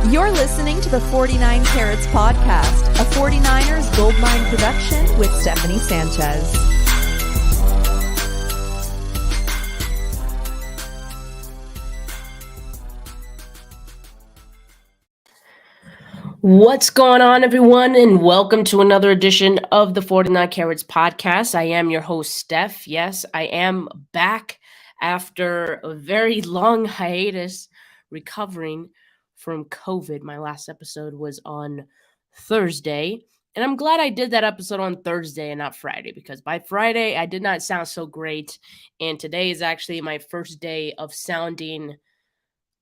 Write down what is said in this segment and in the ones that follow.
You're listening to the 49 Carats Podcast, a 49ers Goldmine production with Stephanie Sanchez. What's going on, everyone, and welcome to another edition of the 49 Carats Podcast. I am your host, Steph. Yes, I am back after a very long hiatus recovering from COVID. My last episode was on Thursday, and I'm glad I did that episode on Thursday and not Friday, because by Friday I did not sound so great, and today is actually my first day of sounding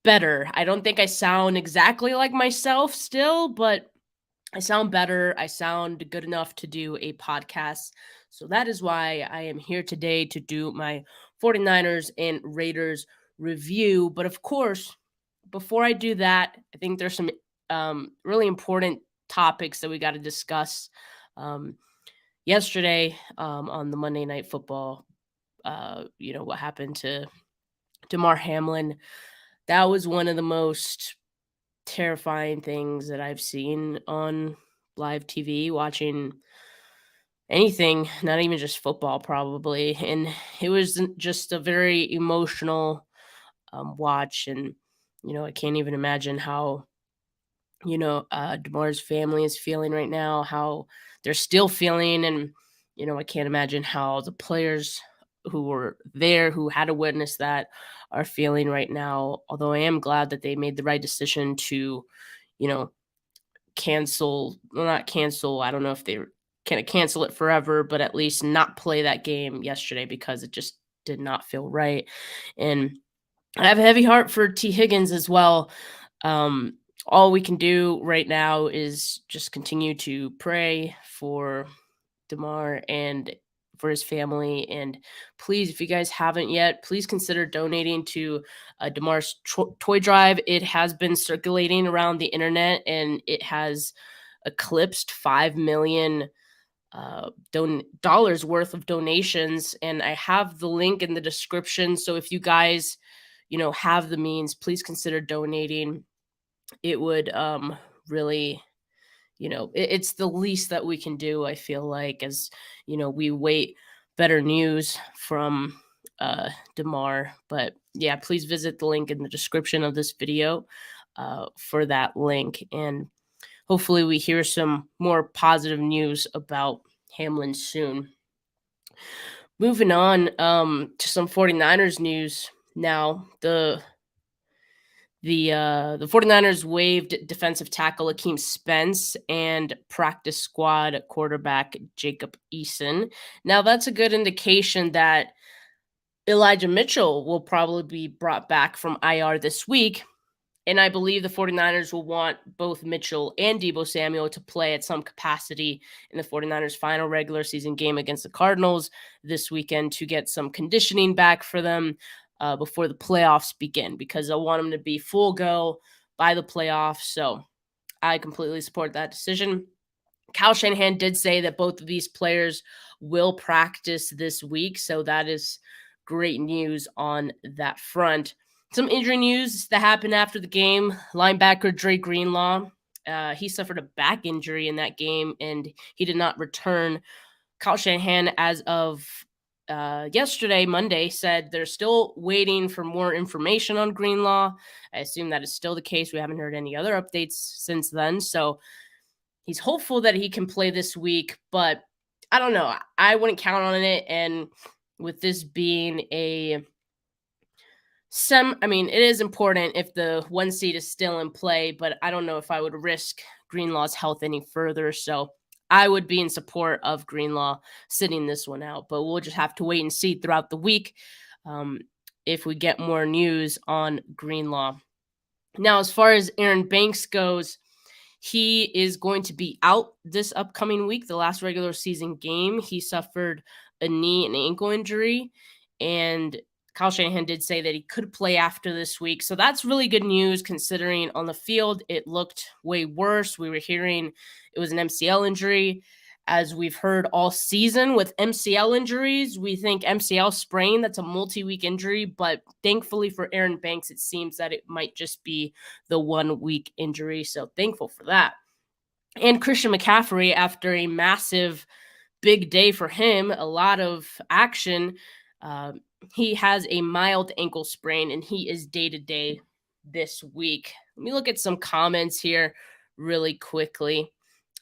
better. I don't think I sound exactly like myself still, but I sound better. I sound good enough to do a podcast. So that is why I am here today to do my 49ers and Raiders review. But of course, before I do that, I think there's some really important topics that we got to discuss. Yesterday on the Monday Night Football, what happened to Damar Hamlin. That was one of the most terrifying things that I've seen on live TV, watching anything, not even just football, probably. And it was just a very emotional watch. And, I can't even imagine how, Damar's family is feeling right now, how they're still feeling. And, I can't imagine how the players who were there, who had to witness that, are feeling right now. Although I am glad that they made the right decision to, not cancel. I don't know if they can cancel it forever, but at least not play that game yesterday, because it just did not feel right. And I have a heavy heart for T. Higgins as well. All we can do right now is just continue to pray for Damar and for his family. And please, if you guys haven't yet, please consider donating to Damar's toy drive. It has been circulating around the internet, and it has eclipsed $5 million dollars worth of donations. And I have the link in the description. So if you guys, have the means, please consider donating. It would really, it's the least that we can do, I feel like, as we wait better news from Damar. But yeah, please visit the link in the description of this video for that link, and hopefully we hear some more positive news about Hamlin soon. Moving on to some 49ers news now. The 49ers waived defensive tackle Akeem Spence and practice squad quarterback Jacob Eason. Now, that's a good indication that Elijah Mitchell will probably be brought back from IR this week. And I believe the 49ers will want both Mitchell and Deebo Samuel to play at some capacity in the 49ers' final regular season game against the Cardinals this weekend to get some conditioning back for them before the playoffs begin, because I want them to be full go by the playoffs. So I completely support that decision. Kyle Shanahan did say that both of these players will practice this week, so that is great news on that front. Some injury news that happened after the game. Linebacker Dre Greenlaw, he suffered a back injury in that game, and he did not return. Kyle Shanahan, as of yesterday, Monday, said they're still waiting for more information on Greenlaw. I assume that is still the case. We haven't heard any other updates since then. So he's hopeful that he can play this week, but I don't know. I wouldn't count on it. And with this being it is important if the 1 seed is still in play, but I don't know if I would risk Greenlaw's health any further. So I would be in support of Greenlaw sitting this one out, but we'll just have to wait and see throughout the week if we get more news on Greenlaw. Now, as far as Aaron Banks goes, he is going to be out this upcoming week, the last regular season game. He suffered a knee and ankle injury, and Kyle Shanahan did say that he could play after this week. So that's really good news, considering on the field it looked way worse. We were hearing it was an MCL injury as we've heard all season with MCL injuries. We think MCL sprain, that's a multi-week injury, but thankfully for Aaron Banks, it seems that it might just be the 1 week injury. So thankful for that. And Christian McCaffrey, after a massive big day for him, a lot of action, he has a mild ankle sprain and he is day-to-day this week. Let me look at some comments here really quickly.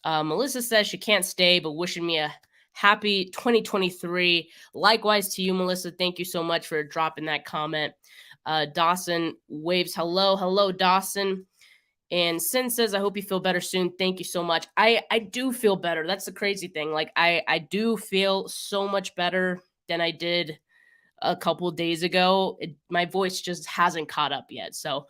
Melissa says she can't stay, but wishing me a happy 2023. Likewise to you, Melissa. Thank you so much for dropping that comment. Dawson waves hello. Hello, Dawson. And Sin says, I hope you feel better soon. Thank you so much. I do feel better. That's the crazy thing. Like, I do feel so much better than I did a couple of days ago. My voice just hasn't caught up yet. So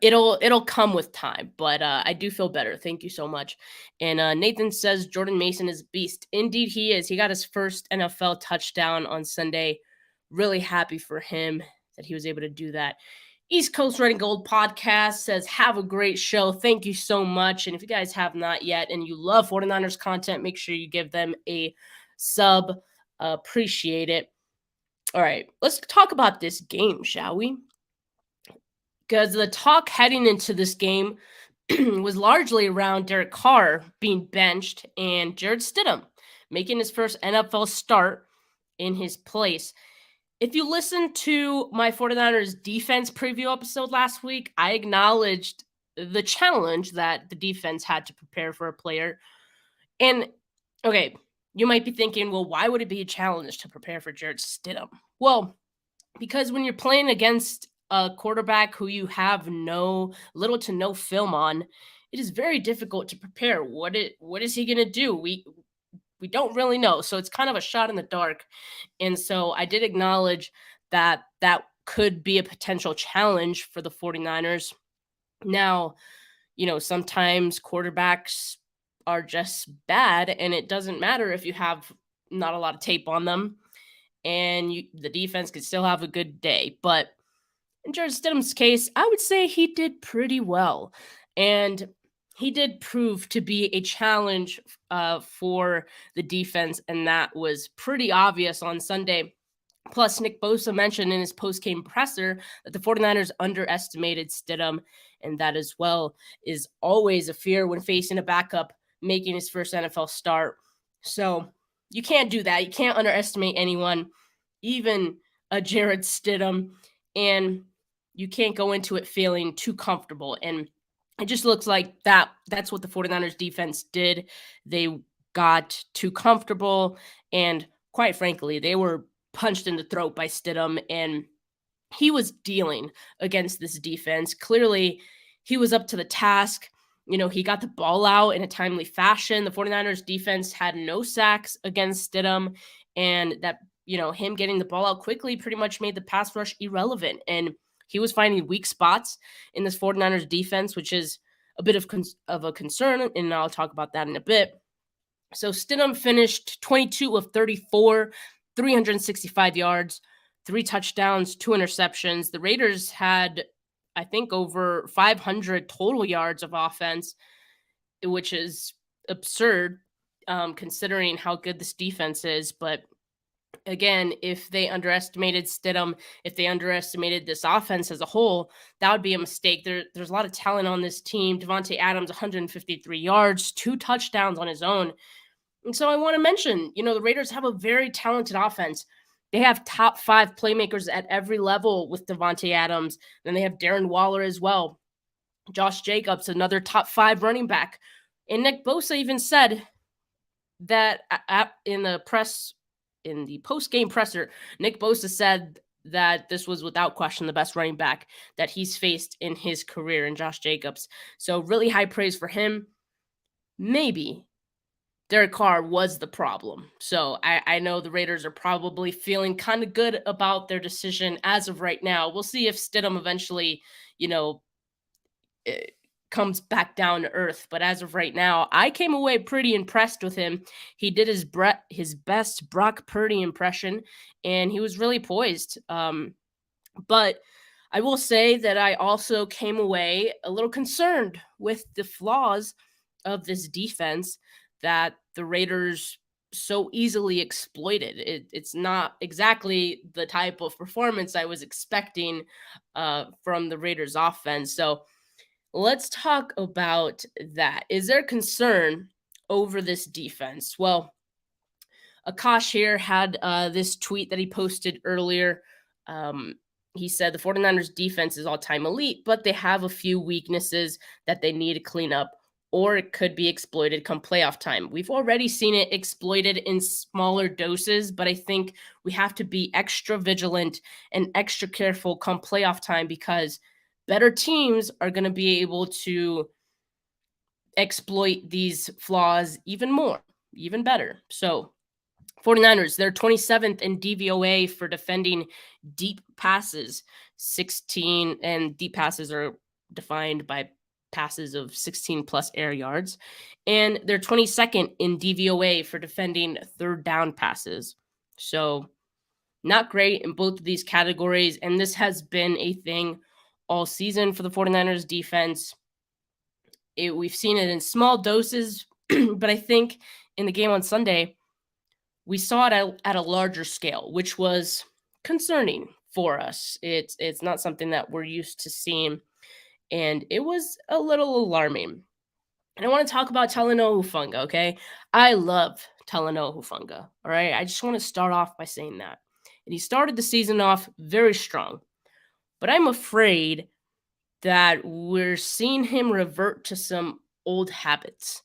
it'll come with time, but I do feel better. Thank you so much. And Nathan says Jordan Mason is a beast. Indeed, he is. He got his first NFL touchdown on Sunday. Really happy for him that he was able to do that. East Coast Red and Gold podcast says, have a great show. Thank you so much. And if you guys have not yet and you love 49ers content, make sure you give them a sub. Appreciate it. All right, let's talk about this game, shall we? Because the talk heading into this game was largely around Derek Carr being benched and Jared Stidham making his first NFL start in his place. If you listened to my 49ers defense preview episode last week, I acknowledged the challenge that the defense had to prepare for a player. And, okay, you might be thinking, well, why would it be a challenge to prepare for Jared Stidham? Well, because when you're playing against a quarterback who you have little to no film on, it is very difficult to prepare. What is he going to do? We don't really know. So it's kind of a shot in the dark. And so I did acknowledge that could be a potential challenge for the 49ers. Now, sometimes quarterbacks are just bad, and it doesn't matter if you have not a lot of tape on them, and the defense could still have a good day. But in Jared Stidham's case, I would say he did pretty well. And he did prove to be a challenge for the defense, and that was pretty obvious on Sunday. Plus, Nick Bosa mentioned in his post-game presser that the 49ers underestimated Stidham, and that as well is always a fear when facing a backup making his first NFL start. So you can't do that. You can't underestimate anyone, even a Jared Stidham, and you can't go into it feeling too comfortable. And it just looks like that's what the 49ers defense did. They got too comfortable, and quite frankly, they were punched in the throat by Stidham, and he was dealing against this defense. Clearly, he was up to the task. He got the ball out in a timely fashion. The 49ers defense had no sacks against Stidham, and that, him getting the ball out quickly pretty much made the pass rush irrelevant. And he was finding weak spots in this 49ers defense, which is a bit of a concern, and I'll talk about that in a bit. So Stidham finished 22 of 34, 365 yards, 3 touchdowns, 2 interceptions. The Raiders had, I think, over 500 total yards of offense, which is absurd considering how good this defense is. But again, if they underestimated Stidham, if they underestimated this offense as a whole, that would be a mistake. There's a lot of talent on this team. Devontae Adams, 153 yards, 2 touchdowns on his own. And so I want to mention, the Raiders have a very talented offense. They have top 5 playmakers at every level with Devontae Adams. Then they have Darren Waller as well. Josh Jacobs, another top 5 running back. And Nick Bosa even said that in the post-game presser, Nick Bosa said that this was without question the best running back that he's faced in his career in Josh Jacobs. So really high praise for him. Maybe Derek Carr was the problem. So I know the Raiders are probably feeling kind of good about their decision as of right now. We'll see if Stidham eventually, comes back down to earth. But as of right now, I came away pretty impressed with him. He did his best Brock Purdy impression, and he was really poised. But I will say that I also came away a little concerned with the flaws of this defense. that the Raiders so easily exploited. It's not exactly the type of performance I was expecting from the Raiders offense. So let's talk about that. Is there concern over this defense? Well, Akash here had this tweet that he posted earlier. Um, he said the 49ers defense is all time elite, but they have a few weaknesses that they need to clean up, or it could be exploited come playoff time. We've already seen it exploited in smaller doses, but I think we have to be extra vigilant and extra careful come playoff time because better teams are going to be able to exploit these flaws even more, even better. So 49ers, they're 27th in DVOA for defending deep passes, 16, and deep passes are defined by passes of 16 plus air yards. And they're 22nd in DVOA for defending third down passes. So, not great in both of these categories. And this has been a thing all season for the 49ers defense. We've seen it in small doses, but I think in the game on Sunday, we saw it at a larger scale, which was concerning for us. It's not something that we're used to seeing, and it was a little alarming. And I want to talk about Talanoa Hufanga, okay? I love Talanoa Hufanga, all right? I just want to start off by saying that. And he started the season off very strong, but I'm afraid that we're seeing him revert to some old habits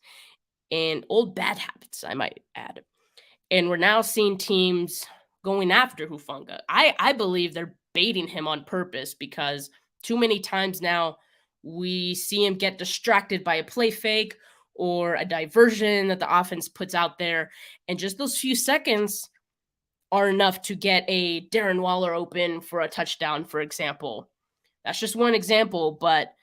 and old bad habits, I might add. And we're now seeing teams going after Hufanga. I believe they're baiting him on purpose because too many times now we see him get distracted by a play fake or a diversion that the offense puts out there. And just those few seconds are enough to get a Darren Waller open for a touchdown, for example. That's just one example, but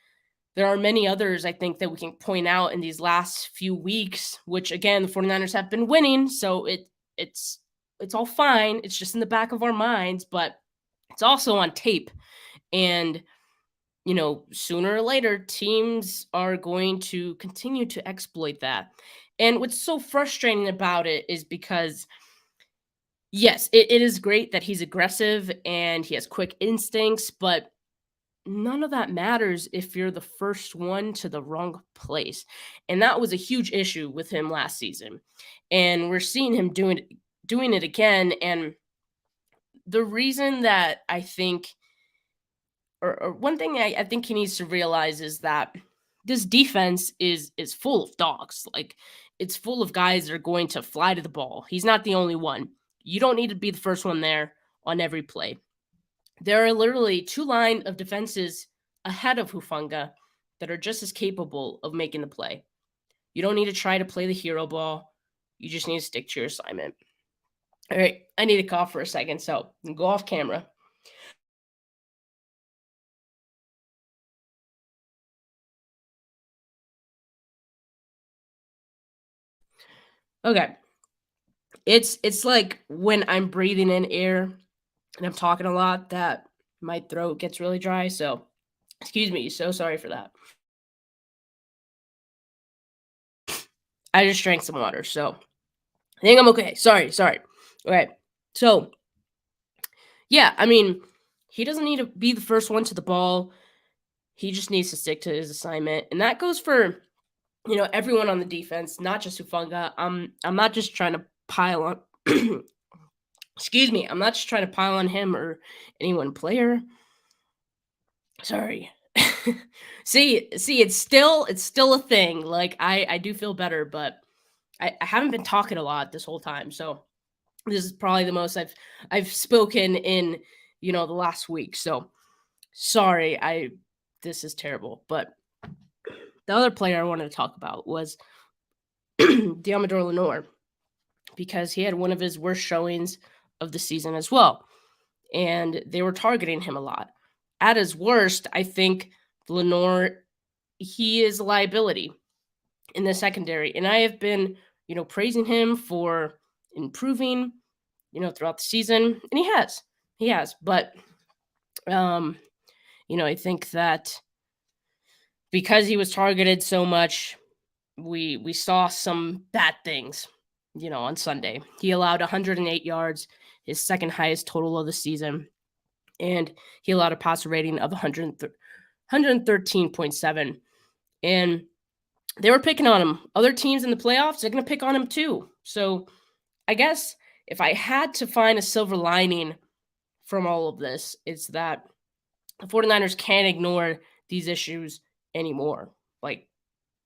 there are many others I think that we can point out in these last few weeks, which again, the 49ers have been winning. So it's all fine. It's just in the back of our minds, but it's also on tape. And sooner or later, teams are going to continue to exploit that. And what's so frustrating about it is because, yes, it is great that he's aggressive and he has quick instincts, but none of that matters if you're the first one to the wrong place. And that was a huge issue with him last season. And we're seeing him doing it again. And the reason that I think, or one thing I think he needs to realize is that this defense is full of dogs. Like it's full of guys that are going to fly to the ball. He's not the only one. You don't need to be the first one there on every play. There are literally two line of defenses ahead of Hufanga that are just as capable of making the play. You don't need to try to play the hero ball. You just need to stick to your assignment. All right, I need to cough for a second, so go off camera. Okay. It's like when I'm breathing in air and I'm talking a lot that my throat gets really dry, so excuse me, so sorry for that. I just drank some water, so I think I'm okay. Sorry. Okay. So, yeah, I mean, he doesn't need to be the first one to the ball. He just needs to stick to his assignment. And that goes for, everyone on the defense, not just Hufanga. I'm not just trying to pile on excuse me, I'm not just trying to pile on him or any one player. Sorry. see, it's still a thing. Like I do feel better, but I haven't been talking a lot this whole time. So this is probably the most I've spoken in, the last week. So sorry, this is terrible. But the other player I wanted to talk about was Diamador Lenore because he had one of his worst showings of the season as well. And they were targeting him a lot. At his worst, I think Lenore, he is a liability in the secondary. And I have been, praising him for improving, throughout the season. And he has. But, I think that because he was targeted so much, we saw some bad things, on Sunday. He allowed 108 yards, his second highest total of the season, and he allowed a passer rating of 113.7. And they were picking on him. Other teams in the playoffs, they're going to pick on him too. So I guess if I had to find a silver lining from all of this, it's that the 49ers can't ignore these issues anymore. Like,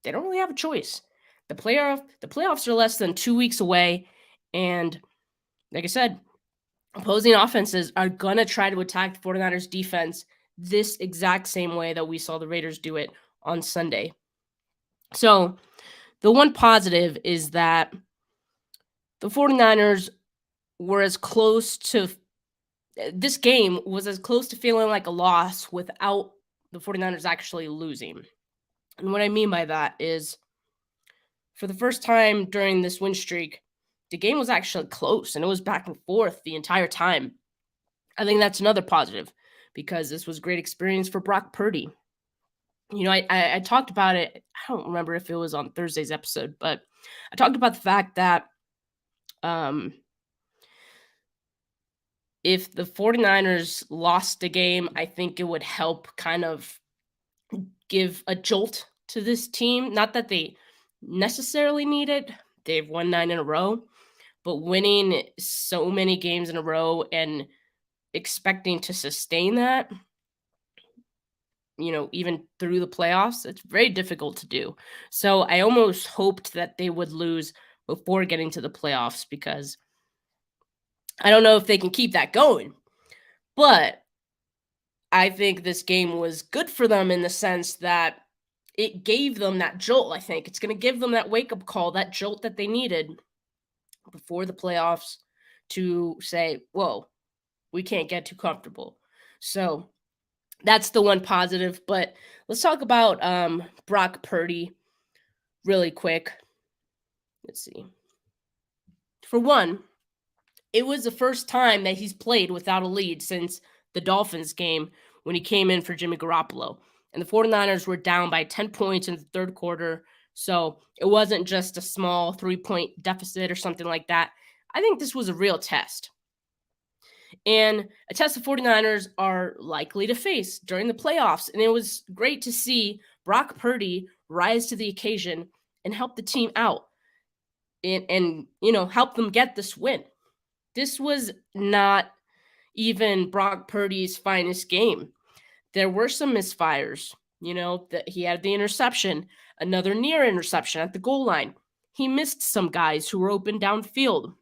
they don't really have a choice. The playoffs are less than 2 weeks away, and like I said, opposing offenses are going to try to attack the 49ers defense this exact same way that we saw the Raiders do it on Sunday. So, the one positive is that the 49ers were as close to this game was as close to feeling like a loss without the 49ers actually losing. And what I mean by that is, for the first time during this win streak, the game was actually close and it was back and forth the entire time. I think that's another positive because this was a great experience for Brock Purdy. I talked about it. I don't remember if it was on Thursday's episode, but I talked about the fact that if the 49ers lost the game, I think it would help kind of give a jolt to this team. Not that they necessarily need it. They've won 9 in a row, but winning so many games in a row and expecting to sustain that, even through the playoffs, it's very difficult to do. So I almost hoped that they would lose before getting to the playoffs because I don't know if they can keep that going. But I think this game was good for them in the sense that it gave them that jolt. I think it's going to give them that wake-up call, that jolt that they needed before the playoffs to say, whoa, we can't get too comfortable. So that's the one positive. But let's talk about Brock Purdy really quick. Let's see. For one, it was the first time that he's played without a lead since the Dolphins game when he came in for Jimmy Garoppolo. And the 49ers were down by 10 points in the third quarter. So it wasn't just a small 3-point deficit or something like that. I think this was a real test. And a test the 49ers are likely to face during the playoffs. And it was great to see Brock Purdy rise to the occasion and help the team out and help them get this win. This was not even Brock Purdy's finest game. There were some misfires, that he had the interception, another near interception at the goal line. He missed some guys who were open downfield.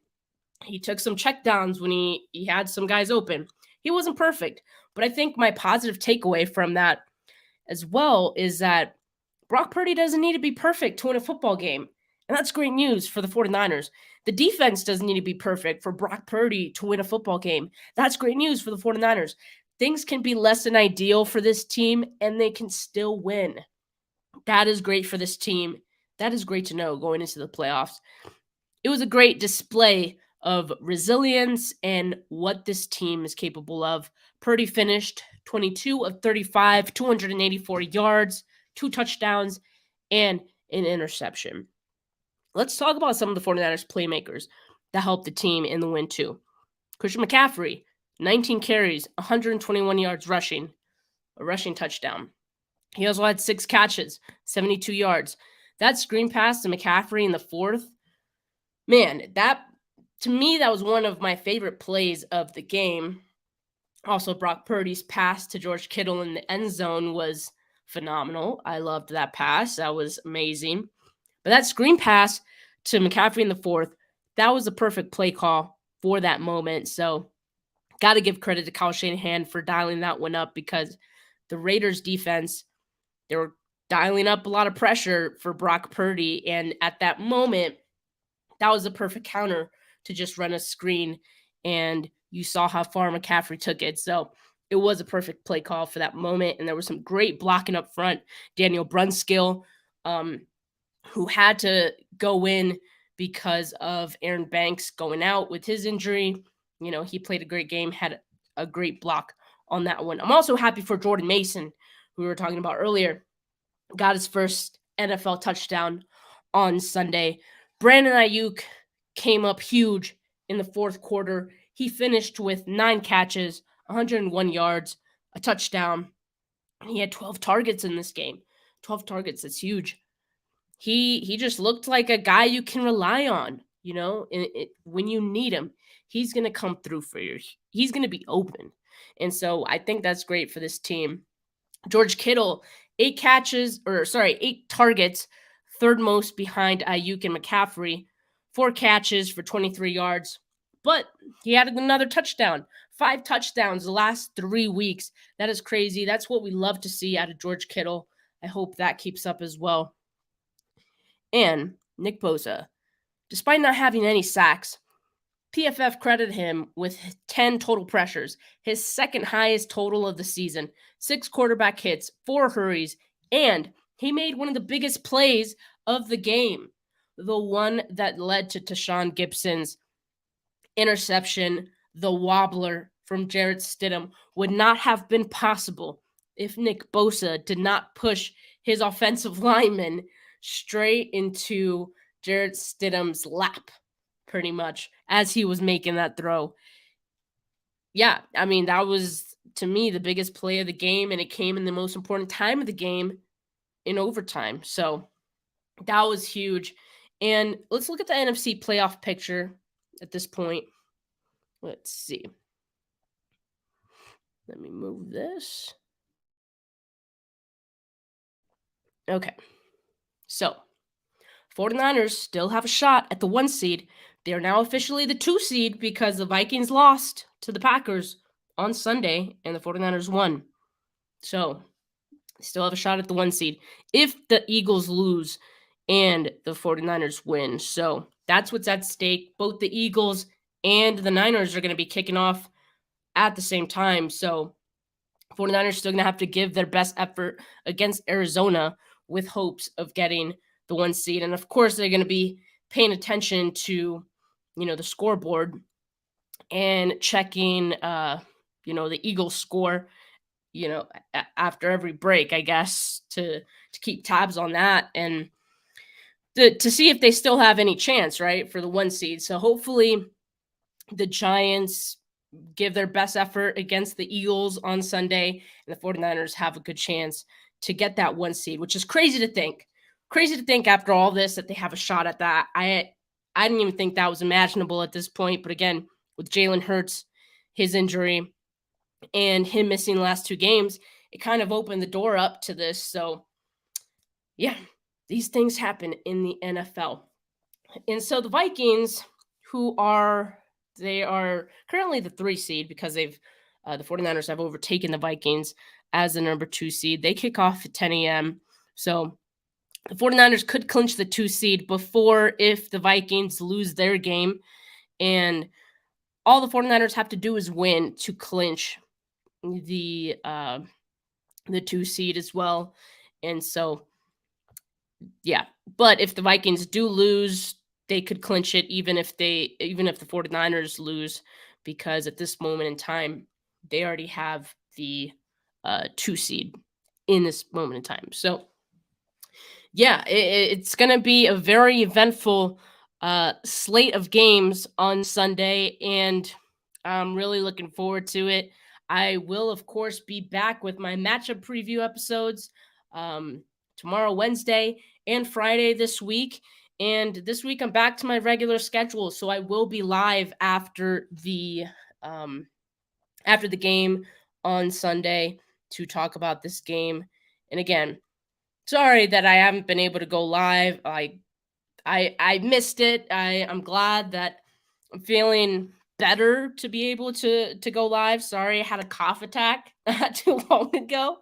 He took some checkdowns when he had some guys open. He wasn't perfect, but I think my positive takeaway from that as well is that Brock Purdy doesn't need to be perfect to win a football game. And that's great news for the 49ers. The defense doesn't need to be perfect for Brock Purdy to win a football game. That's great news for the 49ers. Things can be less than ideal for this team, and they can still win. That is great for this team. That is great to know going into the playoffs. It was a great display of resilience and what this team is capable of. Purdy finished 22 of 35, 284 yards, 2 touchdowns, and an interception. Let's talk about some of the 49ers playmakers that helped the team in the win too. Christian McCaffrey, 19 carries, 121 yards rushing, a rushing touchdown. He also had 6 catches, 72 yards. That screen pass to McCaffrey in the fourth, man, to me, that was one of my favorite plays of the game. Also, Brock Purdy's pass to George Kittle in the end zone was phenomenal. I loved that pass. That was amazing. But that screen pass to McCaffrey in the fourth, that was a perfect play call for that moment. So, got to give credit to Kyle Shanahan for dialing that one up because the Raiders defense, they were dialing up a lot of pressure for Brock Purdy. And at that moment, that was a perfect counter to just run a screen. And you saw how far McCaffrey took it. So it was a perfect play call for that moment. And there was some great blocking up front. Daniel Brunskill, who had to go in because of Aaron Banks going out with his injury. He played a great game, had a great block on that one. I'm also happy for Jordan Mason, who we were talking about earlier. Got his first NFL touchdown on Sunday. Brandon Ayuk came up huge in the fourth quarter. He finished with 9 catches, 101 yards, a touchdown. He had 12 targets in this game. 12 targets, that's huge. He just looked like a guy you can rely on, when you need him. He's going to come through for you. He's going to be open. And so I think that's great for this team. George Kittle, 8 targets, third most behind Ayuk and McCaffrey, 4 catches for 23 yards. But he added another touchdown, 5 touchdowns the last 3 weeks. That is crazy. That's what we love to see out of George Kittle. I hope that keeps up as well. And Nick Bosa, despite not having any sacks, PFF credited him with 10 total pressures, his second highest total of the season, 6 quarterback hits, 4 hurries, and he made one of the biggest plays of the game, the one that led to Tashawn Gibson's interception, the wobbler from Jarrett Stidham, would not have been possible if Nick Bosa did not push his offensive lineman straight into Jarrett Stidham's lap, pretty much, as he was making that throw. Yeah, I mean, that was, to me, the biggest play of the game, and it came in the most important time of the game in overtime. So that was huge. And let's look at the NFC playoff picture at this point. Let's see. Let me move this. Okay. So 49ers still have a shot at the 1 seed. They are now officially the 2 seed because the Vikings lost to the Packers on Sunday and the 49ers won. So still have a shot at the 1 seed if the Eagles lose and the 49ers win. So that's what's at stake. Both the Eagles and the Niners are going to be kicking off at the same time. So 49ers still going to have to give their best effort against Arizona with hopes of getting the 1 seed. And of course, they're going to be paying attention to, the scoreboard and checking, the Eagles score, after every break, I guess, to keep tabs on that and to see if they still have any chance, right, for the 1 seed. So hopefully the Giants give their best effort against the Eagles on Sunday, and the 49ers have a good chance to get that 1 seed, which is crazy to think. Crazy to think after all this that they have a shot at that. I didn't even think that was imaginable at this point. But again, with Jalen Hurts, his injury, and him missing the last 2 games, it kind of opened the door up to this. So, yeah, these things happen in the NFL. And so the Vikings, they are currently the 3 seed because the 49ers have overtaken the Vikings as the number 2 seed. They kick off at 10 a.m. So the 49ers could clinch the 2 seed before if the Vikings lose their game. And all the 49ers have to do is win to clinch the 2 seed as well. And so, yeah. But if the Vikings do lose, they could clinch it even if the 49ers lose, because at this moment in time, they already have the 2 seed in this moment in time. So, yeah, it's going to be a very eventful slate of games on Sunday, and I'm really looking forward to it. I will, of course, be back with my matchup preview episodes tomorrow, Wednesday, and Friday this week. And this week, I'm back to my regular schedule, so I will be live after the game on Sunday to talk about this game. And again, sorry that I haven't been able to go live. I missed it. I'm glad that I'm feeling better to be able to go live. Sorry, I had a cough attack not too long ago.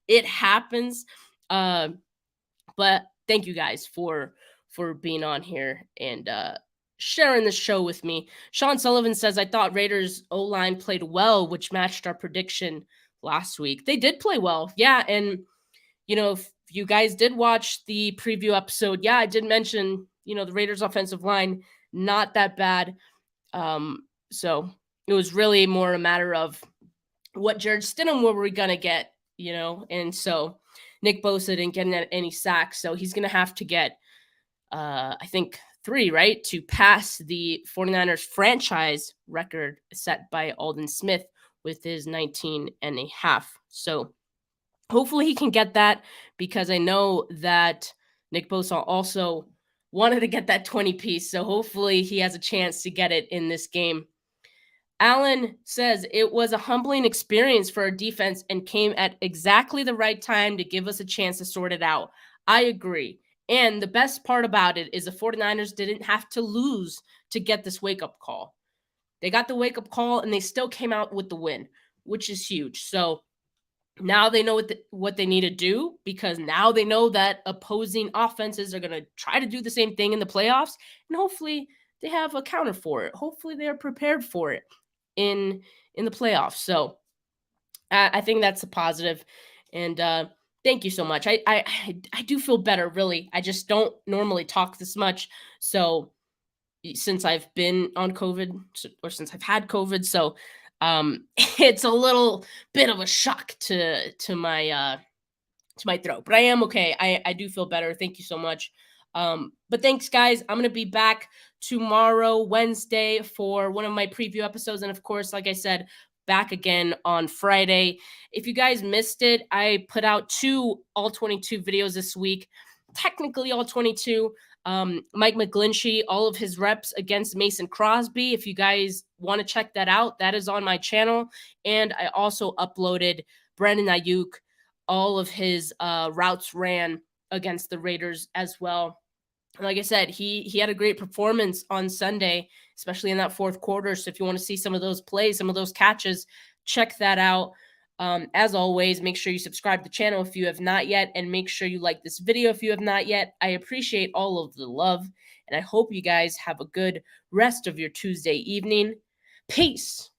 It happens. But thank you guys for being on here and sharing the show with me. Sean Sullivan says, I thought Raiders O-line played well, which matched our prediction last week. They did play well. Yeah. And, if you guys did watch the preview episode, yeah, I did mention, the Raiders offensive line, not that bad. So it was really more a matter of what Jared Stidham were we going to get, and so Nick Bosa didn't get any sacks. So he's going to have to get I think 3, right, to pass the 49ers franchise record set by Aldon Smith with his 19 and a half. So hopefully he can get that, because I know that Nick Bosa also wanted to get that 20 piece. So hopefully he has a chance to get it in this game. Allen says it was a humbling experience for our defense and came at exactly the right time to give us a chance to sort it out. I agree. And the best part about it is the 49ers didn't have to lose to get this wake-up call. They got the wake-up call and they still came out with the win, which is huge. So now they know what they need to do, because now they know that opposing offenses are going to try to do the same thing in the playoffs, and hopefully they have a counter for it. Hopefully they are prepared for it in the playoffs. So I think that's a positive, and thank you so much. I do feel better, really. I just don't normally talk this much, so since I've been on COVID, or since I've had COVID, so it's a little bit of a shock to my throat, but I am okay. I do feel better. Thank you so much. But thanks, guys. I'm gonna be back tomorrow, Wednesday, for one of my preview episodes, and of course, like I said, back again on Friday. If you guys missed it, I put out 2 all 22 videos this week. Technically, all 22. Mike McGlinchey, all of his reps against Mason Crosby. If you guys want to check that out, that is on my channel. And I also uploaded Brandon Ayuk, all of his routes ran against the Raiders as well. Like I said, he had a great performance on Sunday, especially in that fourth quarter. So if you want to see some of those plays, some of those catches, check that out. As always, make sure you subscribe to the channel if you have not yet, and make sure you like this video if you have not yet. I appreciate all of the love, and I hope you guys have a good rest of your Tuesday evening. Peace.